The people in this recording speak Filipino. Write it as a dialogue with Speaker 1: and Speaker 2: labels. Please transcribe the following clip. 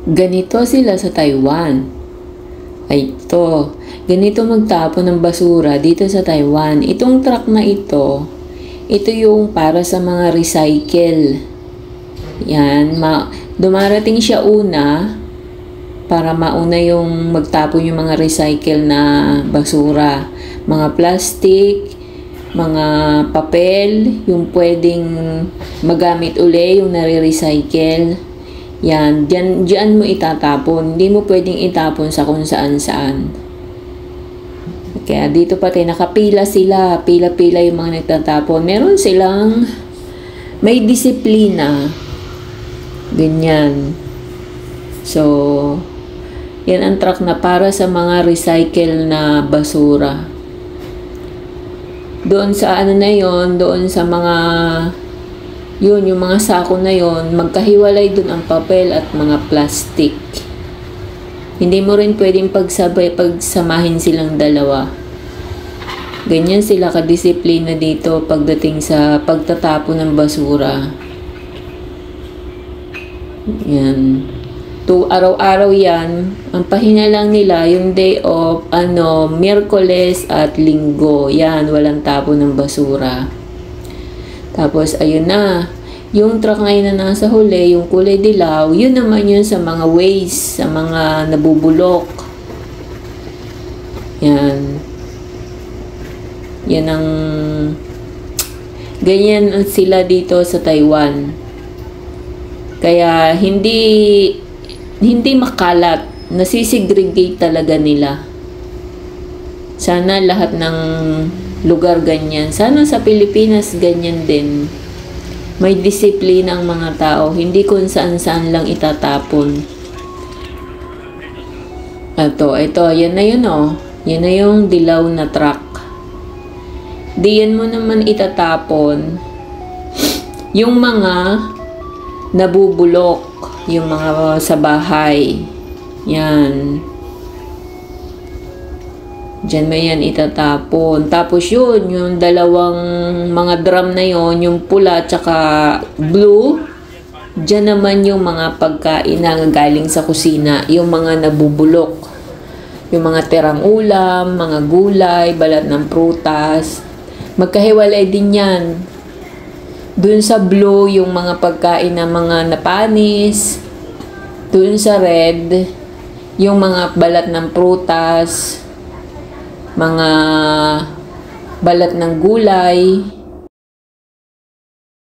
Speaker 1: Ganito sila sa Taiwan. Ay, ito. Ganito magtapon ng basura dito sa Taiwan. Itong truck na ito yung para sa mga recycle. Yan. Dumarating siya una para mauna yung magtapon yung mga recycle na basura. Mga plastic, mga papel, yung pwedeng magamit uli, yung nare-recycle. Yan, diyan mo itatapon. Hindi mo pwedeng itapon sa kung saan-saan. Kaya dito pati nakapila sila. Pila-pila yung mga nagtatapon. Meron silang may disiplina. Ganyan. So, yan ang truck na para sa mga recycle na basura. Doon sa ano na yon, doon sa mga yung mga sako na yon, magkahiwalay dun ang papel at mga plastic. Hindi mo rin pwedeng pagsamahin silang dalawa. Ganyan sila kadisiplina dito pagdating sa pagtatapon ng basura. Yan. Araw-araw yan. Ang pahinga lang nila, yung day off, Miyerkules at Linggo. Yan, walang tapon ng basura. Tapos, ayun na. Yung truck ngayon na nasa huli, yung kulay dilaw, yun naman yun sa mga waste, sa mga nabubulok. Yan. Yan ang... Ganyan sila dito sa Taiwan. Kaya, hindi makalat. Nasisegregate talaga nila. Sana lahat ng lugar ganyan. Sana sa Pilipinas ganyan din. May disiplina ang mga tao. Hindi kung saan-saan lang itatapon. Ito. Yan na yun oh. Yan na yung dilaw na truck. Diyan mo naman itatapon yung mga nabubulok. Yung mga sa bahay. Yan. Diyan mo yan itatapon. Tapos yun, yung dalawang mga drum na yun, yung pula tsaka blue, diyan naman yung mga pagkain na galing sa kusina, yung mga nabubulok. Yung mga tirang ulam, mga gulay, balat ng prutas. Magkahiwalay din yan. Dun sa blue, yung mga pagkain na mga napanis. Dun sa red, yung mga balat ng prutas, mga balat ng gulay,